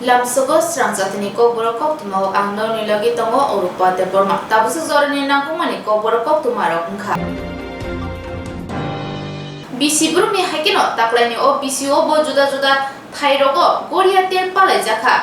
Lamsogo Stransatini ko borokok tumao ang no nilagi tongo Europa de Burma. Tapos zorni na kumani ko borokok tumaro kha. BC Burmi hakino taklani o BC o bo juda juda thairoko Korea tel palai jakha.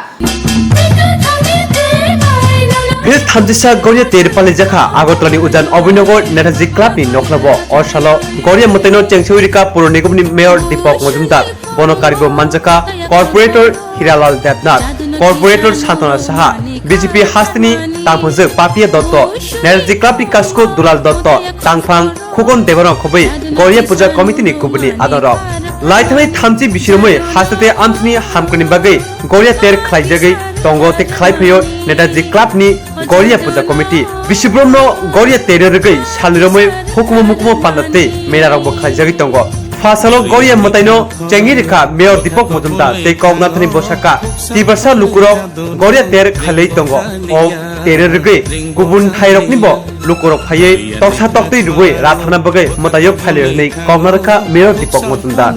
His Thamjisa Goria Terpale Jaka, Agotani Udan Obinogo, Netazi Klapi, Noklabo, or Shalo, Goria Moteno Chengsurika, Puronigum Mayor Dipok Mojumdar, Bono Karigo Manjaka, Corporator Hiralal Debnat, Corporator Santona Saha, BGP Hastini, Tampuzu, Papia Dotto, Netazi Klapi Kasko, Dulal Dotto, Tangfang, Kugon Devaron Kobe, Goria Puja Committee Kubuni, Adoro. Laitani Thamji Bishirumui, Hastate Anthony Hamkuni Bagay, Goria Ter Klajagi, Tongo Te Klaipayo, Netazi Klapni, Goria Puja Committee, Bishibrono, Goria Terrorgay, Salirome, Hukumo Pandate, Merarobo Klajagi Tongo. Fasalo Goria Motaino, Chengirika, Mayor Dipok Mojumda, Te Kognatani Bosaka, Tibasa Lukuro, Goria Ter Kalei Tongo, O Terrorgay, Gubun Hairok Nibo, Lukuro Paye, Toksa Tokti Rubwe, Rathana Bagay, Motayok Pale, Kognaraka, Mayor Dipok Mojumda.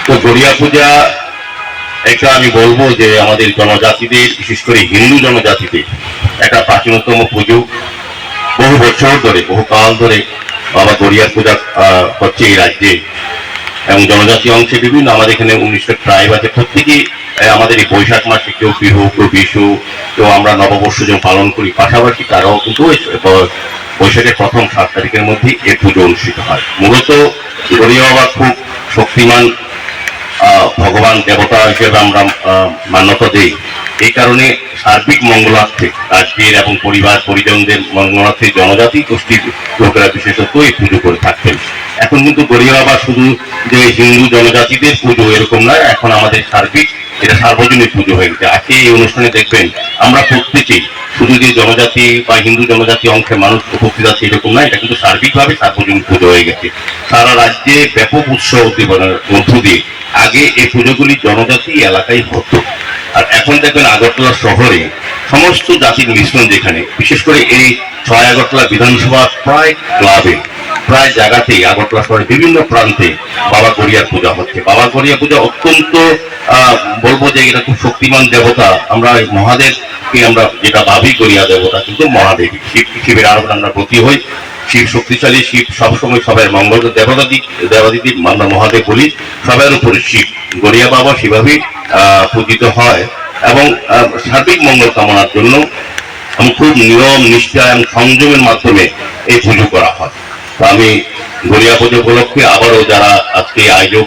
তো গড়িয়া পূজা একটা আমি বলবো যে আমাদের জনজাতিদের বিশেষ করে হিন্দু জনজাতিদের একটা প্রাচীনতম পুজো বহু বছর ধরে বহু কাল ধরে বাবা গড়িয়া পূজা হচ্ছে এই রাজ্যে এবং জনজাতি অংশে বিভিন্ন আমাদের এখানে 19টা ট্রাইব আছে প্রত্যেকেই আমাদের এই বৈশাখ মাসে কেউ বিহু কেউ বিশু কেউ আমরা নববর্ষ যেমন পালন করি পাশাপাশি তারাও কিন্তু বৈশাখের প্রথম 7 তারিখের মধ্যে এই পুজো অনুষ্ঠিত হয় মূলত গড়িয়া বাবা খুব শক্তিমান ভগবান দেবতা হিসেবে আমরা মান্যতা দিই এই কারণে সার্বিক মঙ্গলার্থে রাজ্যের এবং পরিবার পরিজনদের মঙ্গলার্থে জনজাতি গোষ্ঠীর লোকেরা বিশেষত এই পুজো করে থাকতেন এখন কিন্তু গড়িয়া বাবা শুধু যে হিন্দু জনজাতিদের পুজো এরকম নয় এখন আমাদের সার্বিক এটা সার্বজনীন পুজো হয়ে গেছে আজকে এই অনুষ্ঠানে দেখবেন আমরা প্রত্যেকেই শুধু যে জনজাতি বা হিন্দু জনজাতি অংশের মানুষ উপস্থিত আছে এরকম নয় এটা কিন্তু সার্বিকভাবে সার্বজনীন পুজো হয়ে গেছে সারা রাজ্যে ব্যাপক উৎসব উদ্দীপনার মধ্য দিয়ে আগে এই পুজোগুলি জনজাতি এলাকায় হতো আর এখন দেখবেন আগরতলা শহরে সমস্ত জাতির মিশ্রণ যেখানে বিশেষ করে এই 6 আগরতলা বিধানসভা প্রায় ক্লাবে প্রায় জায়গাতেই আগরতলা শহরের বিভিন্ন প্রান্তে বাবা গড়িয়ার পূজা হচ্ছে বাবা গড়িয়া পূজা অত্যন্ত বলবো যে এটা খুব শক্তিমান দেবতা আমরা মহাদেবকে আমরা যেটা ভাবি গড়িয়া দেবতা কিন্তু মহাদেবী শিবের আরাধনা আমরা প্রতি হই শিব শক্তিশালী শিব সবসময় সবাই মঙ্গল দেবাদিতি আমরা মহাদেব বলি সবার উপরে শিব গড়িয়া বাবা সেভাবেই পূজিত হয় এবং সার্বিক মঙ্গল কামনার জন্য খুব নিয়ম নিষ্ঠা এবং সংযমের মাধ্যমে এই পুজো করা হয় তো আমি গড়িয়া পুজো উপলক্ষে আবারও যারা আজকে আয়োজক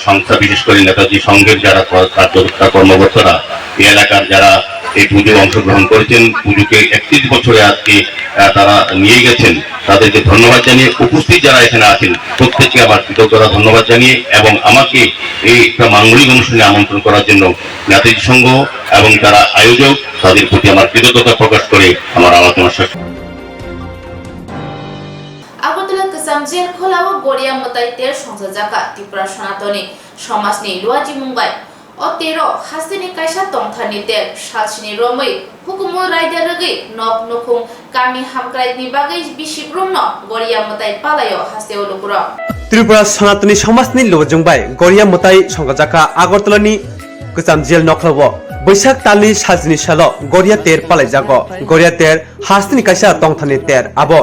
সংস্থা বিশেষ করে নেতাজি সংঘের যারা কার্যকর্তা কর্মকর্তারা এই এলাকার যারা এই পুজো অংশগ্রহণ করেছেন পুজোকে 31 বছরে আজকে তারা নিয়ে গেছেন তাদেরকে ধন্যবাদ জানিয়ে উপস্থিত যারা এখানে আছেন প্রত্যেককে আমার কৃতজ্ঞতা ধন্যবাদ জানিয়ে এবং আমাকে এই একটা মাঙ্গলিক অনুষ্ঠানে আমন্ত্রণ করার জন্য নেতাজি সংঘ এবং যারা আয়োজক তাদের প্রতি আমার কৃতজ্ঞতা প্রকাশ করে আমার আলোচনা শেষ আগরতলা কাসামজের খোলাও গড়িয়া মতাইতের সংসদজাকা ত্রিপুরা সনাতনী সমাজনি লুয়াজি মুম্বাই ও 13 হাসিনি কাইসা তংথানি তেল সালসিনি রमै হুকুমো রাইদার রগৈ নক নখুং কামি হামক্রাইনি বাগৈ বিশিব্রম ন গড়িয়া মতাই পালাयो হাসতেও লুকুর ত্রিপুরা সনাতনী সমাজনি লুজুংবাই গড়িয়া মতাই সংসদজাকা আগরতলানি কাসামজেল নখলাবো বৈশাখ তালনি সাজনি সাল গড়িয়া তের পালাইজাগো গড়িয়া তের হাসিনি কাইসা তংথানি তের আবো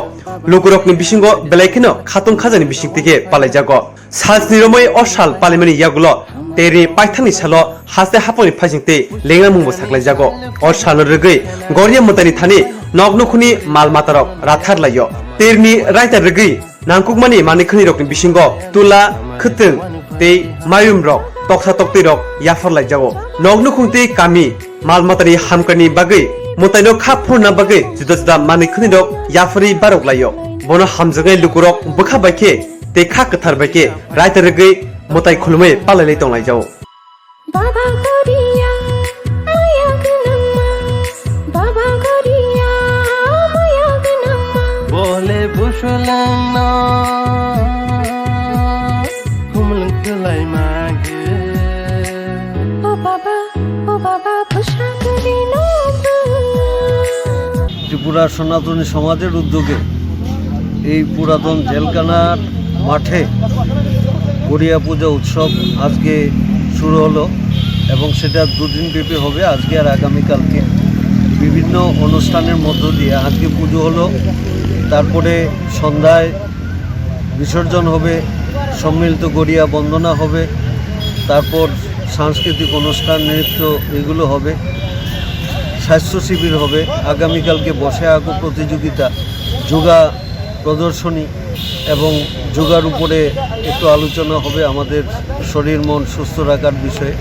লুকুরকনি বিসিঙ্গ বেলাইখিনো খাতুং খাজানি বিসিং থেকে পালাইজাগো সাজনি রमै অসাল পালিমানি ইয়াগুলো তেরি পাইথানি সালো হাসে হাপনি ফাইজিংতে লেঙ্গা মুंबो साखलाइजागो और साल रगै गड़िया मतानि थानि नगनखुनि माल मातारक राथार लायो तेरनि राइटार रगै नांकुकमानि मानिखनि रकनि बिसिंगो तुला खतों ते मायुम रक तक्सा तक्ति रक याफर लाइजागो नगनखुंते कामी माल मातानि हामकानि बागै मताइनो खाफुरना बागै जुदा जुदा मानिखनि रक याफरि बारक लायो बनो हामजोगै लुकुरक बखा बायखे ते खा कथार बायखे राइटार रगै मताइ खुलुमै पालायलै दंलायजाव बाबा गड़िया माया गनमा बाबा गड़िया माया गनमा बोले बुशलम ना हुमलंग खलाय मागे ओ बाबा ত্রিপুরা সনাতনী সমাজের উদ্যোগে এই পুরাতন জেলখানার মাঠে গড়িয়া পূজা উৎসব আজকে শুরু হলো এবং সেটা দুদিন ব্যাপী হবে, আজকে আর আগামীকালকে। বিভিন্ন অনুষ্ঠানের মধ্য দিয়ে আজকে পুজো হলো, তারপরে সন্ধ্যায় বিসর্জন হবে, সম্মিলিত গড়িয়া বন্দনা হবে, তারপর সাংস্কৃতিক অনুষ্ঠান, নৃত্য এগুলো হবে, স্বাস্থ্য শিবির হবে, আগামীকালকে বসে আঁকো প্রতিযোগিতা, যোগা প্রদর্শনী এবং যোগার উপরে একটু আলোচনা হবে আমাদের শরীর মন সুস্থ রাখার বিষয়ে।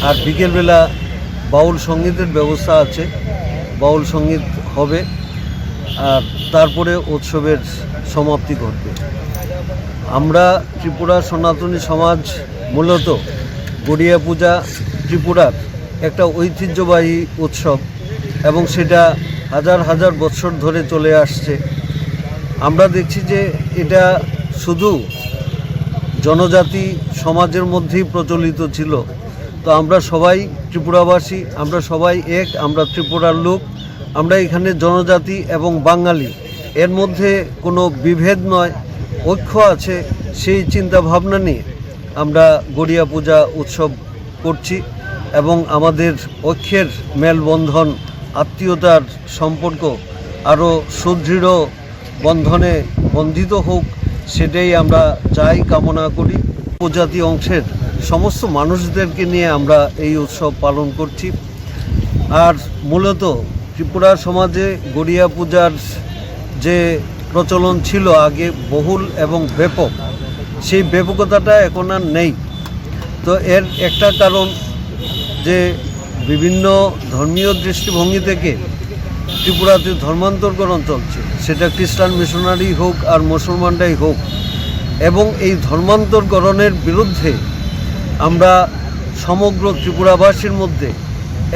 আর বিকেলবেলা বাউল সঙ্গীতের ব্যবস্থা আছে, বাউল সঙ্গীত হবে, আর তারপরে উৎসবের সমাপ্তি ঘটবে। আমরা ত্রিপুরা সনাতনী সমাজ মূলত গড়িয়া পূজা ত্রিপুরার একটা ঐতিহ্যবাহী উৎসব এবং সেটা হাজার হাজার বছর ধরে চলে আসছে। আমরা দেখছি যে এটা শুধু জনজাতি সমাজের মধ্যেই প্রচলিত ছিল। তো আমরা সবাই ত্রিপুরাবাসী, আমরা সবাই এক, আমরা ত্রিপুরার লোক, আমরা এখানে জনজাতি এবং বাঙালি, এর মধ্যে কোনো বিভেদ নয়, ঐক্য আছে। সেই চিন্তা ভাবনা নিয়ে আমরা গড়িয়া পূজা উৎসব করছি এবং আমাদের ঐক্যের মেলবন্ধন, আত্মীয়তার সম্পর্ক আরও সুদৃঢ় বন্ধনে বন্ধিত হোক, সেটাই আমরা চাই, কামনা করি। উপজাতি অংশের সমস্ত মানুষদেরকে নিয়ে আমরা এই উৎসব পালন করছি। আর মূলত ত্রিপুরা সমাজে গড়িয়া পূজার যে প্রচলন ছিল আগে বহুল এবং ব্যাপক, সেই ব্যাপকতাটা এখন আর নেই। তো এর একটা কারণ যে বিভিন্ন ধর্মীয় দৃষ্টিভঙ্গি থেকে ত্রিপুরাতে ধর্মান্তরকরণ চলছে, সেটা খ্রিস্টান মিশনারি হোক আর মুসলমানরাই হোক, এবং এই ধর্মান্তরকরণের বিরুদ্ধে আমরা সমগ্র ত্রিপুরাবাসীর মধ্যে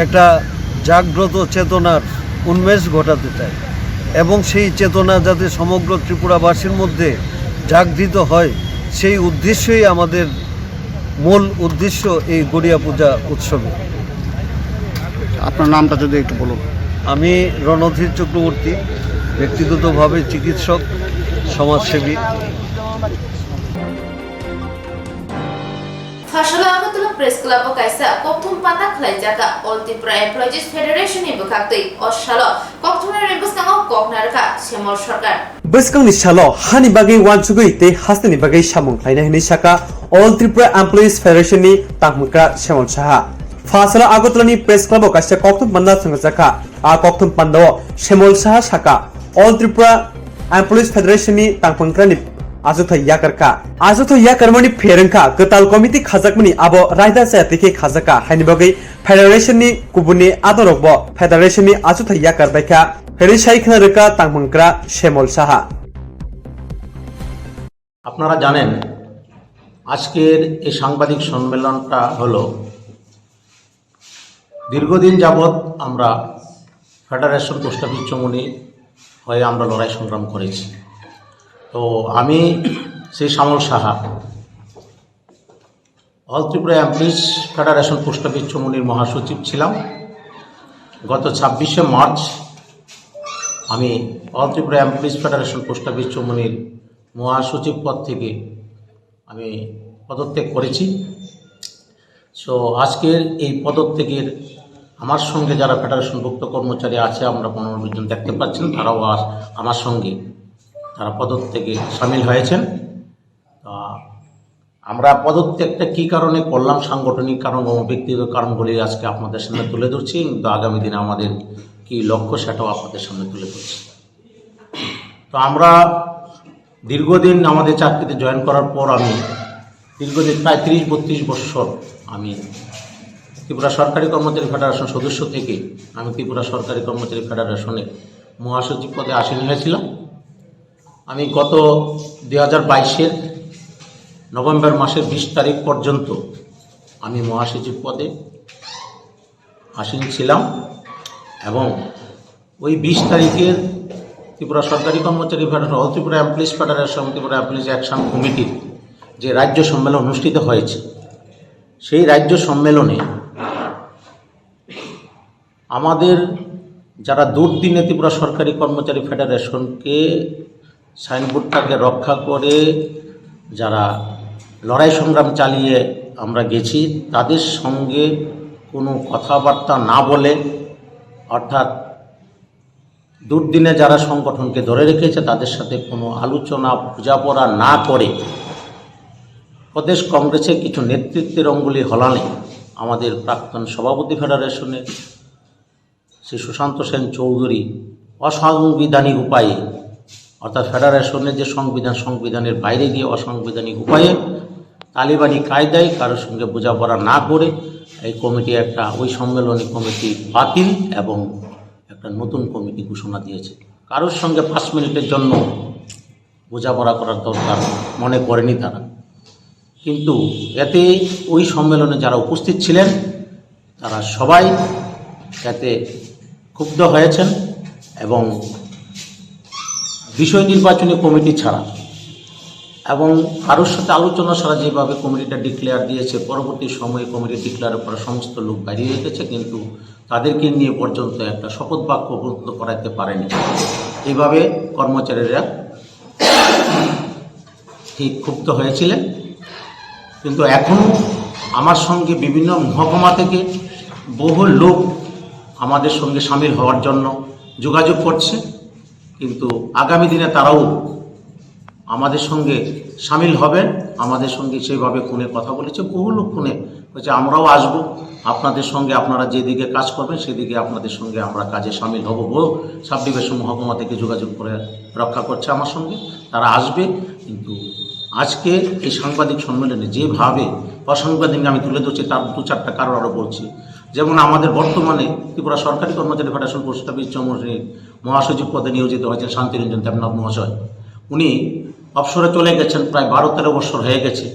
একটা জাগ্রত চেতনার উন্মেষ ঘটাতে চাই এবং সেই চেতনা যাতে সমগ্র ত্রিপুরাবাসীর মধ্যে জাগৃত হয়, সেই উদ্দেশ্যই আমাদের মূল উদ্দেশ্য এই গড়িয়া পূজা উৎসবে। আপনার নামটা যদি একটু বলুন। আমি রণধীর চক্রবর্তী, ব্যক্তিগতভাবে চিকিৎসক, সমাজসেবী। ফাশলা আগরতলা প্রেস ক্লাব কাইসা ককথুম পাতা খলাইজাকা অল ত্রিপুরা এমপ্লয়িজ ফেডারেশন नि বখাকতৈ অসাল ককথুমের রেবসকাও ককনারকা শ্যামল সরকার বৈস্কাংনি সালো হানি বাগै वानसुगै ते हास्तेनि बागै सामुं खायना हिनि साका अल त्रिपुरा एमप्लयिज फेडरेशन नि ताकमुक्रा श्यामल साहा फासला আগরতলাनि प्रेस क्लब कासे ककथुम पान्दा संगजाका आ ककथुम पान्दाओ श्यामल साहा साका अल त्रिपुरा एमप्लयिज फेडरेशन नि ताकमुक्रानि आजोथा याकरमनि फेरंखा गताल कमिटी खाजाकमनि आबो रायदा जातिके खाजाका हानि बागै फेडरेशन नि कुबुनि आदरकबो फेडरेशन नि आजोथा याकरबायका हेरिसाइखना रेखा तांमंक्रा श्यामल साहा। আপনারা জানেন আজকের এই সাংবাদিক সম্মেলনটা হলো দীর্ঘদিন যাবৎ আমরা ফেডারেশন পোস্ট অফিস চমুনি হয়ে আমরা লড়াই সংগ্রাম করেছি। তো আমি সেই Shyamal Saha all Tripura employees federation post office চমুনির মহাসচিব ছিলাম। গত 26শে মার্চ আমি all Tripura employees federation post office চমুনির মহাসচিব পদ থেকে আমি পদত্যাগ করেছি। সো আজকের এই পদত্যাগের আমার সঙ্গে যারা ফেডারেশনভুক্ত কর্মচারী আছে, আমরা 15 জন দেখতে পাচ্ছেন, তারাও আমার সঙ্গে তারা পদত্যাগে সামিল হয়েছেন। আমরা পদত্যাগটা কী কারণে করলাম, সাংগঠনিক কারণ ও ব্যক্তিগত কারণগুলি আজকে আপনাদের সামনে তুলে ধরছি, কিন্তু আগামী দিনে আমাদের কী লক্ষ্য সেটাও আপনাদের সামনে তুলে ধরছি। তো আমরা দীর্ঘদিন আমাদের চাকরিতে জয়েন করার পর আমি দীর্ঘদিন প্রায় 30-32 বছর আমি ত্রিপুরা সরকারি কর্মচারী ফেডারেশন সদস্য থেকে আমি ত্রিপুরা সরকারি কর্মচারী ফেডারেশনের মহাসচিব পদে আসীন হয়েছিলাম। আমি গত 2022-এর নভেম্বর মাসের 20 তারিখ পর্যন্ত আমি মহাসচিব পদে আসীন ছিলাম এবং ওই 20 তারিখের ত্রিপুরা সরকারি কর্মচারী federation all Tripura employees federation Tripura employees action কমিটির যে রাজ্য সম্মেলন অনুষ্ঠিত হয়েছে, সেই রাজ্য সম্মেলনে আমাদের যারা দুর্দিনে ত্রিপুরা সরকারি কর্মচারী ফেডারেশনকে সাইনবোর্ডটাকে রক্ষা করে যারা লড়াই সংগ্রাম চালিয়ে আমরা গেছি, তাদের সঙ্গে কোনো কথাবার্তা না বলে, অর্থাৎ দুর্দিনে যারা সংগঠনকে ধরে রেখেছে তাদের সাথে কোনো আলোচনা বোঝাপড়া না করে প্রদেশ কংগ্রেসের কিছু নেতৃত্বের অঙ্গুলি হলানে আমাদের প্রাক্তন সভাপতি ফেডারেশনের শ্রী সুশান্ত সেন চৌধুরী অসাংবিধানিক উপায়ে, অর্থাৎ ফেডারেশনের যে সংবিধানের বাইরে গিয়ে অসাংবিধানিক উপায়ে তালিবানি কায়দায় কারোর সঙ্গে বোঝাপড়া না করে এই কমিটি ওই সম্মেলনী কমিটি বাতিল এবং একটা নতুন কমিটি ঘোষণা দিয়েছে। কারোর সঙ্গে 5 মিনিটের জন্য বোঝাপড়া করার দরকার মনে করেনি তারা। কিন্তু এতে ওই সম্মেলনে যারা উপস্থিত ছিলেন তারা সবাই এতে ক্ষুব্ধ হয়েছেন এবং বিষয় নির্বাচনী কমিটি ছাড়া এবং কারোর সাথে আলোচনা ছাড়া যেভাবে কমিটিটা ডিক্লেয়ার দিয়েছে, পরবর্তী সময়ে কমিটি ডিক্লেয়ারের পরে সমস্ত লোক বেরিয়ে গেছে, কিন্তু তাদেরকে নিয়ে পর্যন্ত একটা শপথ বাক্য পর্যন্ত করাতে পারেনি। এইভাবে কর্মচারীরা ঠিক ক্ষুব্ধ হয়েছিলেন। কিন্তু এখনও আমার সঙ্গে বিভিন্ন মহকুমা থেকে বহু লোক আমাদের সঙ্গে সামিল হওয়ার জন্য যোগাযোগ করছে, কিন্তু আগামী দিনে তারাও আমাদের সঙ্গে সামিল হবেন। আমাদের সঙ্গে সেইভাবে ফোনে কথা বলেছে, বহু লোক ফোনে বলছে আমরাও আসব আপনাদের সঙ্গে, আপনারা যেদিকে কাজ করবেন সেদিকে আপনাদের সঙ্গে আমরা কাজে সামিল হব। বহু সাব ডিভিশন মহকুমা থেকে যোগাযোগ করে রক্ষা করছে আমার সঙ্গে, তারা আসবে। কিন্তু আজকে এই সাংবাদিক সম্মেলনে যেভাবে অসাংবাদিক আমি তুলে ধরছি তার 2-4টা কারণ আরও বলছি। যেমন আমাদের বর্তমানে ত্রিপুরা সরকারি কর্মচারী ফেডারেশন পোস্ট অফিস চৌমুহনীর মহাসচিব পদে নিয়োজিত হয়েছেন শান্তিরঞ্জন দেবনাথ মহাশয়। উনি অবসরে চলে গেছেন, প্রায় 12-13 বছর হয়ে গেছে।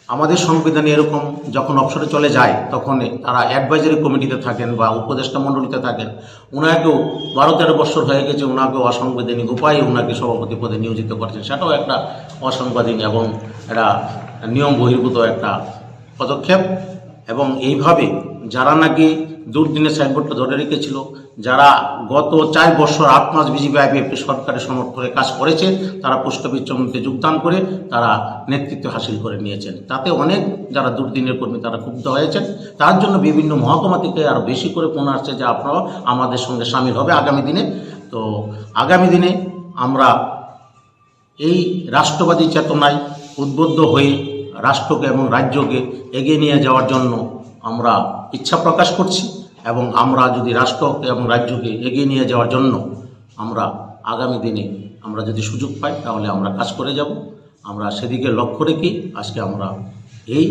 আমাদের সংবিধানে এরকম যখন অবসরে চলে যায় তখন তারা অ্যাডভাইজারি কমিটিতে থাকেন বা উপদেষ্টা মণ্ডলীতে থাকেন। ওনাকেও 12-13 বছর হয়ে গেছে, ওনাকেও অসাংবিধানিক উপায়ে ওনাকে সভাপতি পদে নিয়োজিত করেছেন। সেটাও একটা অসাংবিধানিক এবং একটা নিয়ম বহির্ভূত একটা পদক্ষেপ। এবং এইভাবে যারা নাকি দুর্দিনে সাইনবোর্ডটা ধরে রেখেছিল, যারা গত 4 বছর 8 মাস বিজেপি আইপিএফ সরকারের সমর্থনে কাজ করেছে, তারা পোস্ট অফিস চমুতে যোগদান করে তারা নেতৃত্ব হাসিল করে নিয়েছেন। তাতে অনেক যারা দুর্দিনের কর্মী তারা ক্ষুব্ধ হয়েছেন। তার জন্য বিভিন্ন মহকুমা থেকে আরও বেশি করে ফোন আসছে যে আপনারাও আমাদের সঙ্গে সামিল হবে আগামী দিনে। তো আগামী দিনে আমরা এই রাষ্ট্রবাদী চেতনায় উদ্বুদ্ধ হয়ে রাষ্ট্রকে এবং রাজ্যকে এগিয়ে নিয়ে যাওয়ার জন্য আমরা ইচ্ছা প্রকাশ করছি। এবং আমরা যদি রাষ্ট্রকে এবং রাজ্যকে এগিয়ে নিয়ে যাওয়ার জন্য আমরা আগামী দিনে আমরা যদি সুযোগ পাই তাহলে আমরা কাজ করে যাব। আমরা সেদিকে লক্ষ্য রেখে আজকে আমরা এই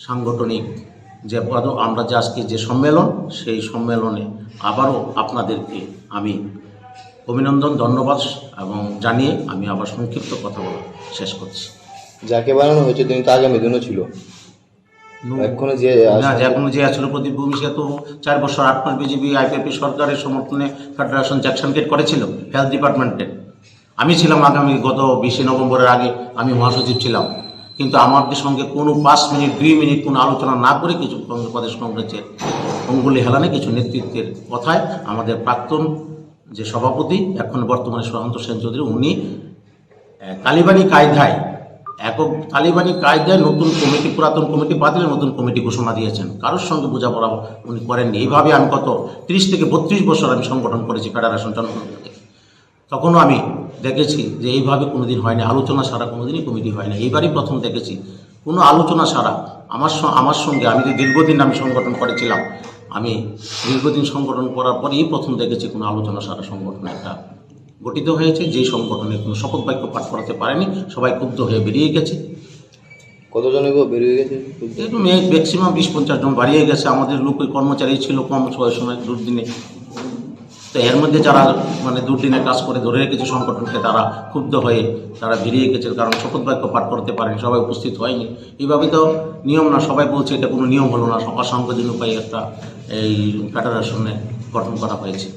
সাংগঠনিক যে আমরা যে আজকে যে সম্মেলন, সেই সম্মেলনে আবারও আপনাদেরকে আমি অভিনন্দন, ধন্যবাদ এবং জানিয়ে আমি আবার সংক্ষিপ্ত কথা বলা শেষ করছি। যাকে বানানো হয়েছে তিনি তো আগামী দিনও ছিল, এখনো যে আসলে প্রদীপ ভূমি, সে তো 4 বছর 8 মাস বিজেপি আইপিএফ সরকারের সমর্থনে ফেডারেশন জ্যাকসন গেট করেছিল হেলথ ডিপার্টমেন্টে। আমি ছিলাম গত 20 নভেম্বরের আগে আমি মহাসচিব ছিলাম, কিন্তু আমাদের সঙ্গে কোনো 5 মিনিট 2 মিনিট কোনো আলোচনা না করে কিছু প্রদেশ কংগ্রেসের অঙ্গুলি হেলানে কিছু নেতৃত্বের কথায় আমাদের প্রাক্তন যে সভাপতি এখন বর্তমানে সুশান্ত সেন চৌধুরী, উনি তালিবানি কায়দায় নতুন কমিটি, পুরাতন কমিটি বাতিলে নতুন কমিটি ঘোষণা দিয়েছেন। কারোর সঙ্গে বোঝাপড়া উনি করেননি। এইভাবে আমি গত 30 থেকে 32 বছর আমি সংগঠন করেছি ফেডারেশন জনগণ থেকে। তখনও আমি দেখেছি যে এইভাবে কোনোদিন হয়নি, আলোচনা ছাড়া কোনোদিনই কমিটি হয় না। এইবারই প্রথম দেখেছি কোনো আলোচনা ছাড়া আমার সঙ্গে, আমি যে দীর্ঘদিন আমি সংগঠন করেছিলাম, আমি দীর্ঘদিন সংগঠন করার পরে এই প্রথম দেখেছি কোনো আলোচনা ছাড়া সংগঠন একটা গঠিত হয়েছে, যেই সংগঠনে কোনো শপথ বাক্য পাঠ করাতে পারেনি। সবাই ক্ষুব্ধ হয়ে বেরিয়ে গেছে। কতজন বেরিয়ে গেছে? একটু ম্যাক্সিমাম 20-50 জন বাড়িয়ে গেছে। আমাদের লোকের কর্মচারী ছিল কম সময় দুর্দিনে। তো এর মধ্যে যারা দুর্দিনে কাজ করে ধরে রেখেছে সংগঠনকে, তারা ক্ষুব্ধ হয়ে তারা বেরিয়ে গেছে, কারণ শপথ বাক্য পাঠ করতে পারেনি, সবাই উপস্থিত হয়নি। এইভাবে তো নিয়ম না, সবাই বলছে এটা কোনো নিয়ম হলো না। অসাংবিধানিক উপায়ে একটা এই ফেডারেশনে গঠন করা হয়েছে।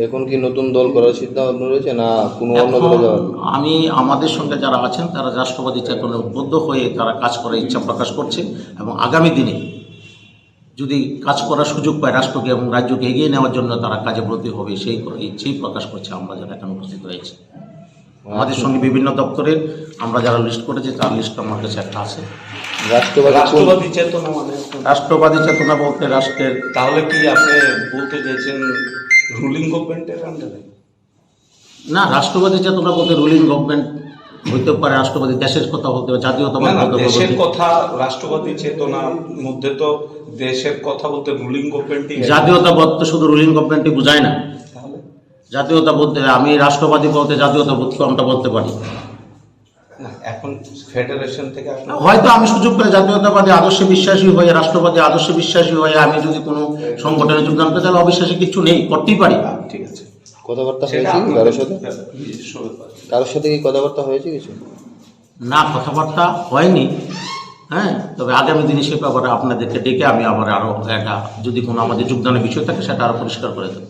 এখন কি নতুন দল করার সিদ্ধান্ত রয়েছে না কোনো অন্য দলে যাওয়ার? আমি আমাদের সঙ্গে যারা আছেন তারা রাষ্ট্রবাদী চেতনায় উদ্বুদ্ধ হয়ে তারা কাজ করার ইচ্ছা প্রকাশ করছে এবং আগামী দিনে যদি কাজ করার সুযোগ পায় রাষ্ট্রকে এবং রাজ্যকে এগিয়ে নেওয়ার জন্য তারা কাজে ব্রতী হবে সেই ইচ্ছেই প্রকাশ করছে আমরা যারা এখানে উপস্থিত রয়েছি। আমাদের সঙ্গে বিভিন্ন দপ্তরের আমরা যারা লিস্ট করেছি তার লিস্ট আমার কাছে একটা আছে। রাষ্ট্রবাদী চেতনা মানে রাষ্ট্রবাদী চেতনা বলতে রাষ্ট্রের, তাহলে কি আপনি বলতে চাইছেন রুলিং গভর্নমেন্টের আন্ডারে? না, রাষ্ট্রবাদী চেতনা বলতে রুলিং গভর্নমেন্ট হইতে পারে, রাষ্ট্রবাদী দেশের কথা বলতে পারে, জাতীয়তাবাদ বলতে পারে। দেশের কথা রাষ্ট্রবাদী চেতনার মধ্যে তো দেশের কথা বলতে রুলিং গভর্নমেন্টই। জাতীয়তাবাদ তো শুধু রুলিং গভর্নমেন্টই বোঝায় না। জাতীয়তা বলতে আমি রাষ্ট্রবাদী বলতে জাতীয়তাবাদকে আমরা বলতে পারি। এখন ফেডারেশন থেকে হয়তো আমি সুযোগ পেলে জাতীয়তাবাদী আদর্শে বিশ্বাসী হয়ে, রাষ্ট্রবাদী আদর্শে বিশ্বাসী হয়ে আমি যদি কোনো সংগঠনে যোগদান করি তাহলে অবিশ্বাসী কিছু নেই, করতেই পারি। ঠিক আছে। কথাবার্তা হয়েছে কারোর সাথে? কারোর সাথে কি কথাবার্তা হয়েছে কিছু? না, কথাবার্তা হয়নি। হ্যাঁ, তবে আগামী দিনে সে ব্যাপারে আপনাদেরকে ডেকে আমি আবার আরও একটা যদি কোনো আমাদের যোগদানের বিষয় থাকে সেটা আরও পরিষ্কার করে দেবো।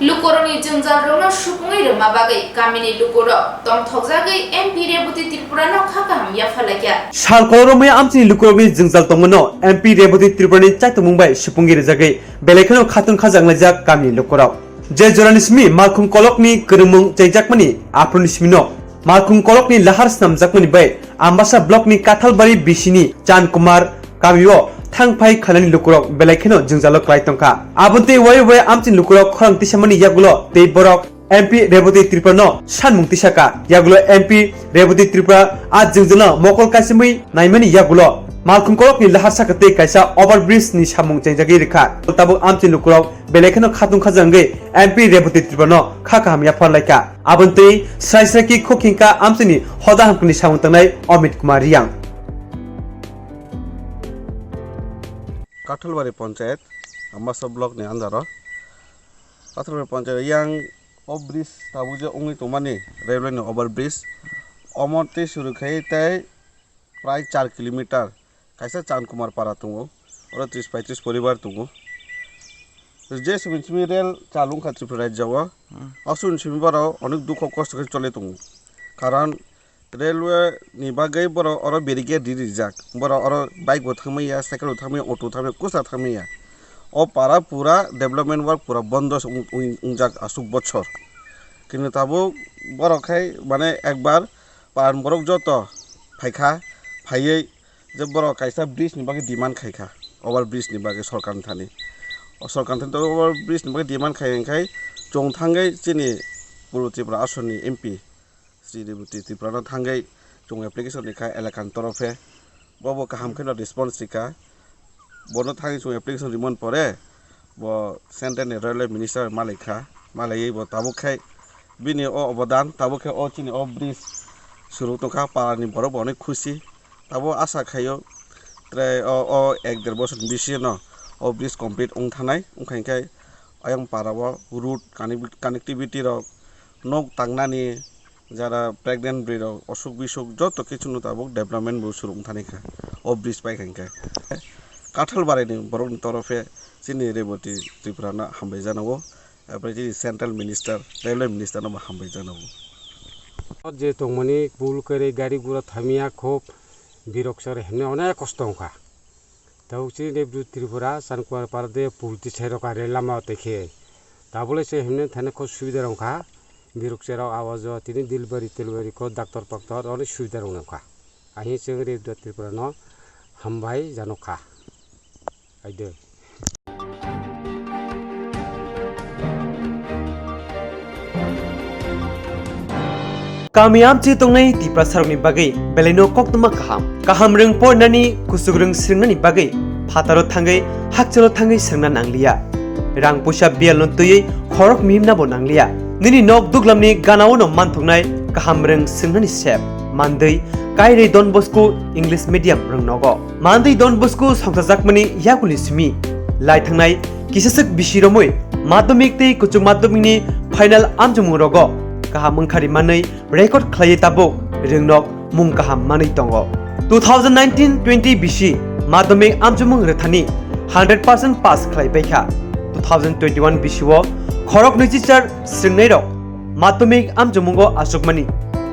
লুকরনি জঞ্জাল রংনা সুপুঙ্গै রমা বাগै কামিনি লুকর তম থকজাগै एमपी रेबती त्रिपुरानो खाका हामिया फलाक्या साल कलरमै आमचिनि लुकरनि जोंजाल तंगनो एमपी रेबती त्रिपुरानि चाइतो मुंबाइ सुपुंगि रजागै बेलेखनो खातुन खाजांलाइजाक गामि लुकराव जे जरानिसमि मालखुं कलकनि गोरोंमुं जैजाकमानि आफ्रोनिसमिनो मालखुं कलकनि लाहार स्नामजाकमानि बै आम्बासा ब्लकनि काथालबारि बिसिनि चान कुमार गामियो थांफाय खानानि लुकराव बेलेखनो जोंजालो क्लाइतंका आबुते वाय वाय आमचिनि लुकराव खरां तिसामानि यागुलो तै बरक एमपी रेबती त्रिपुरानो सानमुं तिसाका यागुलो एमपी रेबती त्रिपुरा आज जोंजोनो मकल कासिमै नायमानि यागुलो मालखुं कलकनि लाहार साकते कायसा ओभारब्रिज नि सामुं जैजागि रेखा ताबो आमचिनि लुकराव बेलेखनो खातुं खाजांगै एमपी रेबती त्रिपुरानो खाका हामिया फरलायका आबुते स्रायस्रायकि खोखिंका आमचिनि हदा हामकुनि सामुं तंनाय अमित कुमार रियां काठलबारि पंचायत आम्बासा ब्लक नि आन्दारो काठलबारि पंचायत yang ब्रिज ताबुजे उंगै तमानि रेलवे नि ओभार ब्रिज अमरते शुरू खाय ताय प्राय 4 किलोमीटर कायसा चानकुमार पारा दङ और 30-35 परिवार दङ जे सुबिनसिमि रेल चालुं खात्रिपुरा राज्यआव असुनसिमि बाराव अनेक दुख कष्ट चले दङ कारण रेलवे नि बागै बर और बेरिगेट दिरिजाक बर और बाइक बो थांमैया साइकेल बो थांमैया अटो थांमैया कुसा थांमैया ओ पारा पूरा डेवलपमेंट वर्क पूरा बंद उंजाक आसुक बछर किन्तु ताबो बरखाय माने एकबार पारान बरक जत फायखा फायै जे बर कायसा ब्रिज नि बागै डिमान्ड खायखा ओभार ब्रिज नि बागै सरकार थानि ओभार ब्रिज नि बागै डिमान्ड खायखाय जंथांगै जिनि पुरु त्रिपुरा आसननि एमपि श्री रेबती त्रिपुरा थांगै जों एप्लिकेशन निखा एलाकान तरफे बबो काहाम खेल रिस्पन्स निखा बनो थांगै जों एप्लिकेशन रिमन परे बो सेंट्रल रेलवे मिनिस्टर मालिका मालायै बो ताबुखाय बिनि अ अबदान ताबुखाय अ चिनि अ ब्रिज शुरू तखा पारानि बरो बने खुशी ताबो आशा खायो त्रे अ 1-1.5 बছর बिसि न अ ब्रिज कमप्लीट उं थानाय उंखायखाय आयं पाराव रूट कानेक्टिविटी र नक तांगनानि যারা প্রেগনেন্ট ব্রিড অসুখ বিসুখ যত কিছু তাবক ডেভেলপমেন্ট বসুর থানিকা ও ব্রিজ পাইখানকা কাঠালবারিনি বরং তরফে চিনি रेबती त्रिपुरा हामबाय जानांगौ ओमफ्राय जोंनि सेंट्रल मिनिस्टार रेलवे मिनिस्टार हामबाय जानांगौ जे दंमोनि बुल करे गाड़ी गुरा थामिया खोब बिरक्सर हेमने अनेक कष्ट दंखा दाउची रेबती त्रिपुरा सानकुमार पारदे पुलति सेरका रे लामा तेखे दाबले से हेमने थाने को सुविधा दंखा बिरुक्सेराव आवाज तिनि दिलबारि को डाक्टर पाक्टर अनेक सुविधा दंखा आहि जों रेबती त्रिपुरानो हामबाय जानखा आइदो कामियाम चे तंगनाय तिप्रा सारनि बागै बेलेनो कक्तमा काहाम रों पननानि कुसुग्रों सिरनानि बागै फातारो थांगै हाकचलो थांगै सिरना नांलिया रां पैसा बियाल नतयै खरक मिमनाबो नांलिया निनि नक दुगलामनि गानावनो मानथुंनाय काहाम रों सिरनानि सेप मानदै कायरे डन बस्को इंग्लिश मीडियम रोंनगो मानदै डन बस्को संसाजाकमनि याकुलि सिमि लाइ थांनाय किससक बिसिरमै माध्यमिक तै कुचुक माध्यमिकनि फाइनाल आमजुमु रगो काहा मंखारि मानै रेकर्ड खालाय ताबो रोंनक मुं काहा मानै दंगो 2019-20 बिसि माध्यमिक आमजुमुं रथानि 100% पास खालाय बैखा 2021 बिसिओ खरक 24 सिंनै रक माध्यमिक आमजुमुंगो आसुकमानि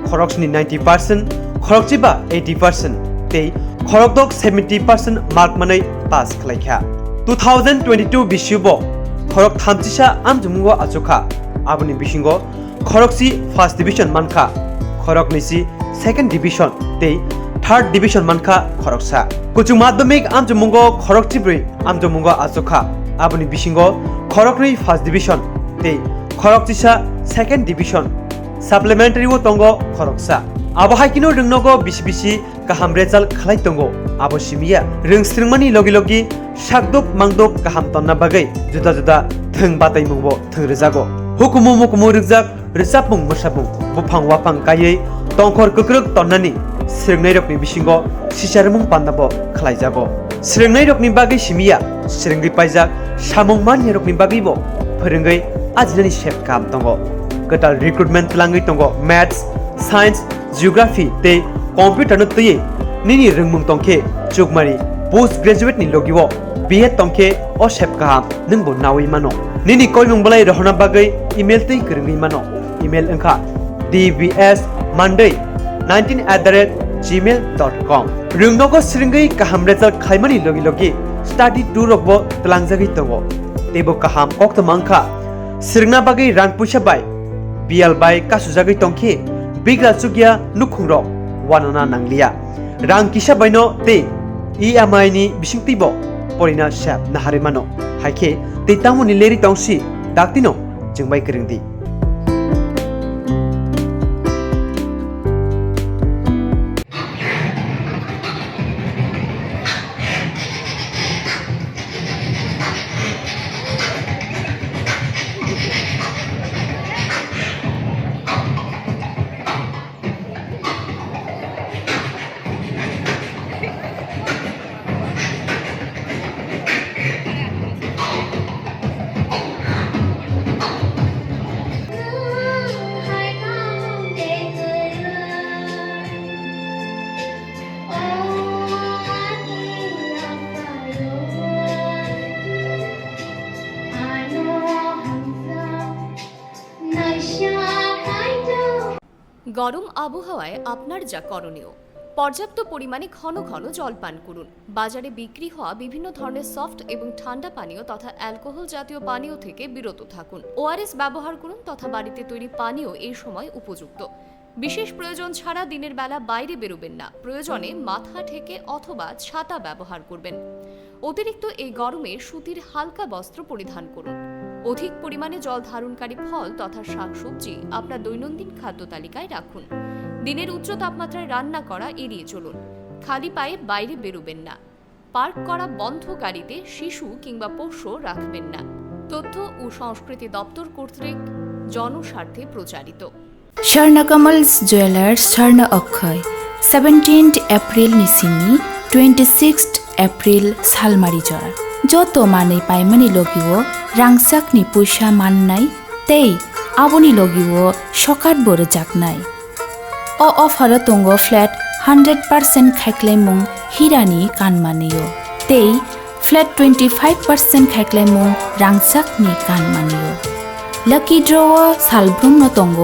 खरकसनि 90% खरकचिबा 80% तै खरकदक 70% मार्क मानै पास खालायखा 2022 बिसिबो खरक थामथिसा आमजुमुंगो आचुखा आबनि बिसिंगो खरकसि फर्स्ट डिविजन मानखा खरक निसि सेकेंड डिविजन ते थर्ड डिविजन मानखा खरकसा कुचु माध्यमिक आमजुमुंगो खरक तिब्रै आमजुमुंगो आचुखा आबनि बिसिंगो खरकनि फर्स्ट डिविजन ते खरकतिसा सेकेंड डिविजन सप्लीमेंटारि वो तंगो खरकसा आबो हाइकिनो रोंनगो बिसि गाहाम रेजाल्ट खालाय तंगो आबो सिमिया रोंस्रिंमानि लगे लगे साकदुक मांदुक गाहाम तन्ना बागै जुदा जुदा थों बाताय मुंबो थों रोजागो हुकुमु मुकुमु रोजाक रोजाबुं मोसाबुं बुफां वाफां गायै तंखर कक्रक तन्नानि स्रिंनाय रकनि बिसिंगो सिसारमुं पान्नाबो खालाय जागो स्रिंनाय रकनि बागै सिमिया स्रिंगै पाइजाक सामुं मानि रकनि बागैबो फोरोंगै आजिनानि शेप काम तंगो गटाल रिक्रुटमेंट लांगै तंगो मैथ्स साइंस जियोग्राफी ते कंप्यूटर न तये निनि रोंमुं तंखे चुकमारि पोस्ट ग्रेजुएट नि लगिवो बीए तंखे ओ शेप काम नंगबो नावै मानो निनि कोइमुं बलाय रहना बागै इमेल तै करंगै मानो इमेल अंखा dbs monday19@gmail.com रोंनगो स्रिंगै गाहाम रेजाल्ट खायमानि लगे लगे स्टडी टूर रकबो तलांजागै तंगो तेबो गाहाम कक्तमांखा स्रिंगना बागै रां पुइसा बाय बियाल बाय कासुजागै तंखे बिग्रा चुगिया नुखुंरो वानना नांलिया रां किसा बायनो ते EMI नि बिसिंतिबो परिना शेप नाहारे मानो हाइखे ते तामुनि लेरि तंसि दाक्तिनो जोंबाय करंदि গরম আবহাওয়ায় আপনার যা করণীয় পর্যাপ্ত পরিমাণে ঘন ঘন জল পান করুন বাজারে বিক্রি হওয়া বিভিন্ন ধরনের সফট এবং ঠান্ডা পানীয় তথা অ্যালকোহল জাতীয় পানীয় থেকে বিরত থাকুন ওআরএস ব্যবহার করুন তথা বাড়িতে তৈরি পানীয় এই সময় উপযুক্ত বিশেষ প্রয়োজন ছাড়া দিনের বেলা বাইরে বেরোবেন না প্রয়োজনে মাথা ঢেকে অথবা ছাতা ব্যবহার করবেন অতিরিক্ত এই গরমে সুতির হালকা বস্ত্র পরিধান করুন অধিক পরিমাণে জল ধারণকারী ফল তথা শাকসবজি আপনার দৈনন্দিন খাদ্য তালিকায় রাখুন দিনের উচ্চ তাপমাত্রায় রান্না করা এড়িয়ে চলুন খালি পায়ে বাইরে বেরোবেন না পার্ক করা বন্ধ গাড়িতে শিশু কিংবা পোষ্য রাখবেন না তথ্য ও সংস্কৃতি দপ্তর কর্তৃক জনস্বার্থে প্রচারিত স্বর্ণকমলস জুয়েলার্স স্বর্ণ অক্ষয় 17th এপ্রিল নিসিনি 26th এপ্রিল সালমারি জরা যত মানে পাইমানি লগিও রাংসাকনি পয়সা মাননাই তেই আবনি লগিও সকাত বড় জাকনাই অ অফার তঙ্গ ফ্ল্যাট 100% খাইক্লাইমুং হিরানি কানমানিও তেই ফ্ল্যাট 25% খাইক্লাইমুং রাংসাকনি কানমানিও লাকি ড্র সালব্রুম তঙ্গ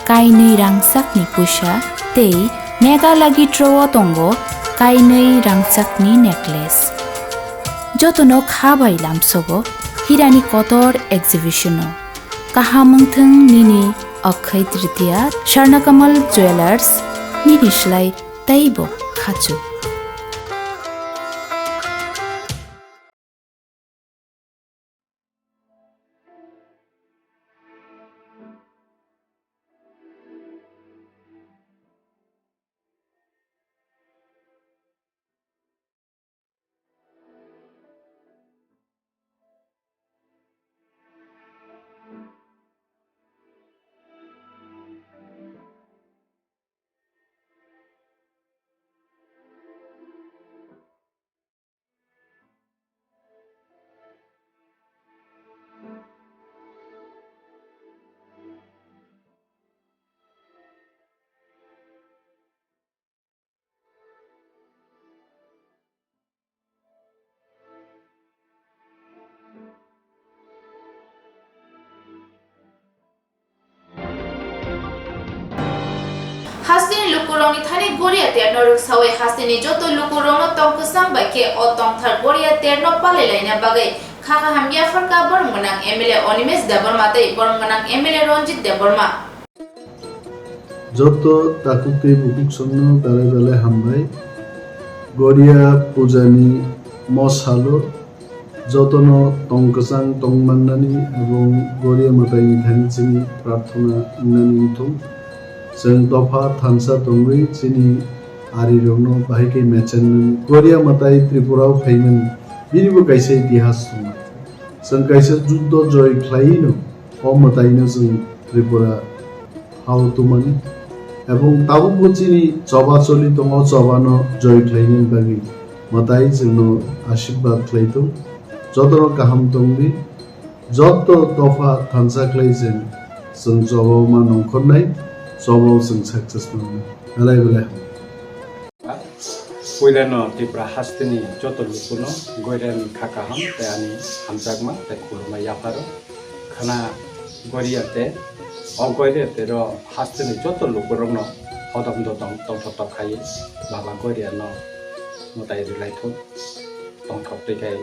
কাইनै রাংসাকনি পয়সা তেই মেগা লাগি ড্র তঙ্গ কাইनै রাংসাকনি নেকলেস যতনো খাবাই লামসগো হিরানি কতর এক্সিবিশনো কাহামংথং নিনি অক্ষয় তৃতীয়া স্বর্ণকমল জুয়েলার্স নিনিশলাই তাইব খাচু হাসদিন lukurongni thani goria terno ruksawe hastini joto lukurongno tongkusang baike o tongthar goria terno palelaina bagai khaka hamgia farka bormanang MLA Onimes Deborma tei bormanang MLA Ronjit Deborma joto takuke bukuk sonno bele bele hambai goria pujani mosalo jotono tongkusang tongmannani ebong goria mataini thani chini prarthana nani thum जों दफा थानसा दंगै चिनि आरिरनो बाहायके मेचेन गोरिया मताई त्रिपुराव फैमोन बिनिबो कायसे इतिहास दं जों कायसे जुद्ध जय ख्लायनो ओ मताइनो जों त्रिपुरा हावतुमन एबं ताबो चिनि जबा चलि दङ जबानो जय ख्लायनो बागि मताइ जोंनो आशीर्वाद ख्लायतो जतनो गाहाम दंबि जत दफा थानसा ख्लायजेन जों जबावमा नंखरनाय Sobo sing successful. Belai. Kuilano Tibra Hastini Joto Lukuno, Goiran Kakaham, Teani, Hamzagma, the Kurma Yaparo, Kana Goriate, or Goiate, Hastini Joto Lukurono, Hodam Dotong, Tokai, Baba Goriano, Motai Laito, Tongkop Tekai,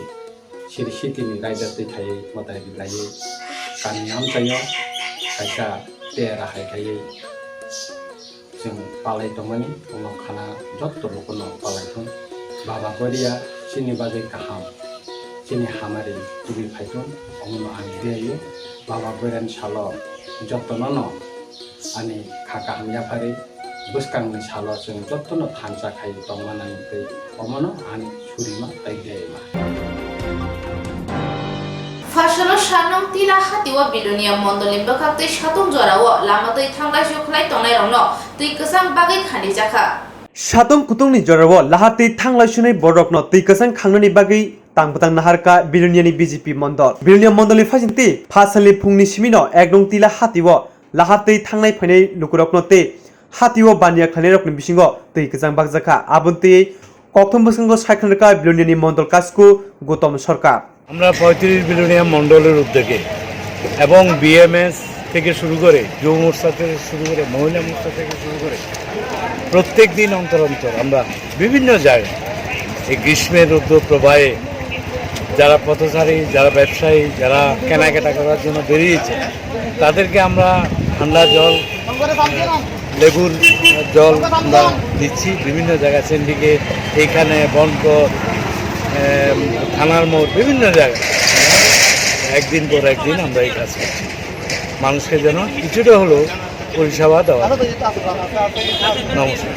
Shitini Raida Tekai, Motai Lai, Kanyam Tayo, Kaisa, Tera Haikai. जों पालाय दंमोन उनाव खाना जत्त लोकनो पालायथों बाबा गोरिया चिनि बागै गाहाम चिनि हामारि दुबि फायथों उनाव आं देयो बाबा गोरियान साल जत्तनो न आनि खाका हामयाफारि बुसकांनि साल जों जत्तनो थानसा खाय दंमानानि दै अमनो आनि सुरिमा ताइ देयमा Fasalo Shanong Tila Hatiwa Bilunia Mondoli Bakate Shatong Jorawo, Lamatoi Tangai Shoklai Tonairono, Tikasang Bagai Kandijaka. Shatong Kutungni Jorawo, Lahati Tangla Shunai Borokno, Tikasang Kangani Bagi, Tangpatang Naharka, Biluniani BGP Mondol. Bilunia Mondoli Fasinti, Pasali Pungni Shimino, Egnong Tila Hatiwo, Lahati Tangai Pane, Lukurokno Te, Hatiwo Banya Kanerok Bishingo, Tikasang Bagzaka, Abunti, Kotum Busango Sakanaka, Biluniani Mondol Kasku, Gotom Sorka. আমরা ৩৫ বিলিয়নিয়া মণ্ডলের উদ্যোগে এবং BMS থেকে শুরু করে যুব মোর্চা থেকে শুরু করে মহিলা মোর্চা থেকে শুরু করে প্রত্যেক দিন অন্তর অন্তর আমরা বিভিন্ন জায়গায় এই গ্রীষ্মের রৌদ্র প্রবাহে যারা পথচারী যারা ব্যবসায়ী যারা কেনাকাটা করার জন্য বেরিয়েছে তাদেরকে আমরা ঠান্ডা জল লেবুর জল আমরা দিচ্ছি বিভিন্ন জায়গায় সিন্ডিকেট এইখানে বনকর থানার মোড় বিভিন্ন জায়গায় একদিন পর একদিন আমরা এই কাজ করছি মানুষকে যেন কিছুটা হলেও পরিষেবা দেওয়া নমস্কার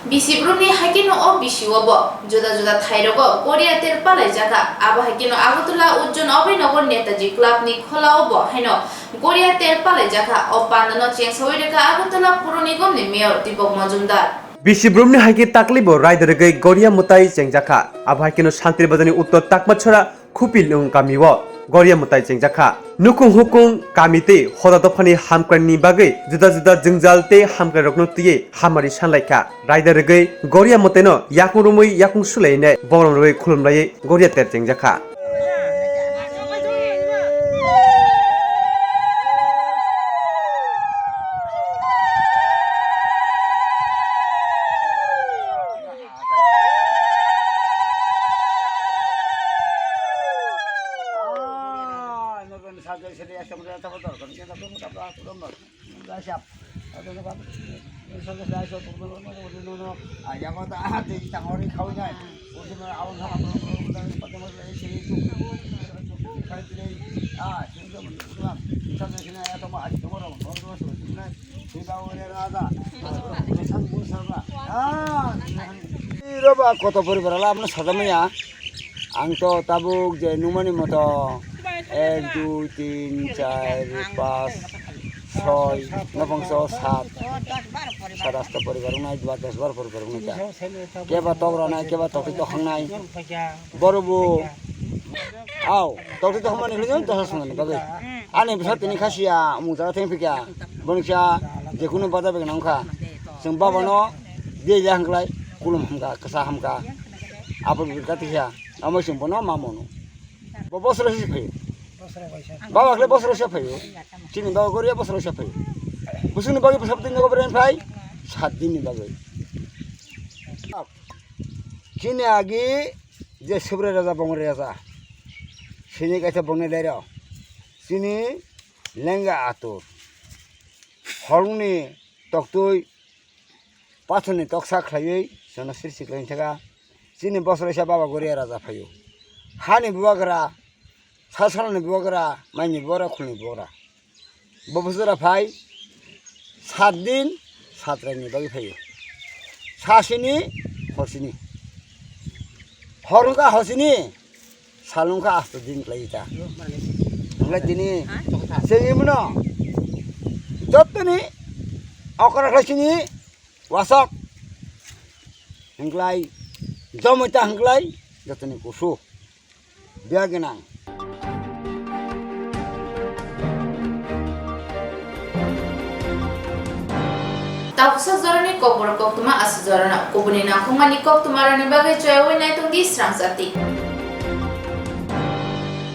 Bisibruni Hakino o Bishiwabo, Juda Thairoko, Korea Terpalai Jaka, Aba Hakino Agutula Ujon Obinogo Netaji Club Nikola Obo, Heno, Korea Terpalai Jaka, Opano Chensawika Agutula Purunigom Mayor Tipo Mojumdar. Bisibrumni Haki Taklibo, Rider Gay, Goria Mutai Jengjaka, Abhakino Shanti Badani Utto Takmachora, Kupilung Kamiwo, Goria Mutai Jengjaka, Nukung Hukung, Kamite, Hodotopani Hamkrani Bagay, Juda Jingjalte, Hamkaroknotie, Hamari Shanlaika, Rider Gay, Goria Muteno, Yakurumi Yakung Sulaine, Boromwe Kulumray, Goria Ter Jengjaka. কত পরিবার আপনার সাদামাইয়া আং তো তাবুক যে নুমানি মতো 1 2 3 4 5 6 নবংশ 7 পরিবার নাই 10 পরিবার নাই কেবা তগরা নাই কেবা তকি তখন নাই বড়বু আও তকি তখন মানে হইলো 10 সঙ্গে বাবা আনে বিসা তিনি খাসিয়া মুজা থেনফিকা বনসা যে কোনো বাদা বেগ নাংখা जों बाबानो দিয়ে হাংলাই কুলুম হামকা কাসা হামকা আপন বিকাতিয়া আমি जों বনো মামনো বছরে শেষ ফেই বাবাকলে বছরে শেষ ফেই চিনি বাবা করিয়া বছরে শেষ Fei Busung bagi pesawat ini kau fai 7 din bagi. Sini lagi je sebelah raja bangor raja. Sini kaisa bangor daerah. Sini lengga atur. Horungni toktui pathuni toksa khlaiui sona sirsi klain thaka. Sini bosra sa baba goria raja phayo. Hani buagra sasalni buagra maini buara khulni buagra. Bobusura phai 7 din 7 rani bagi phayo. Sasini hosini. Horungka hosini salungka 8 din klaita. Ngla dini sengimno jotni akara khasini wasak hengklai jomita hengklai jotni kusu biagenang Tapsa zorani kobor koktuma as zorana kubuni na kumani koktumara ni bagai joy nai tungdi srang sati.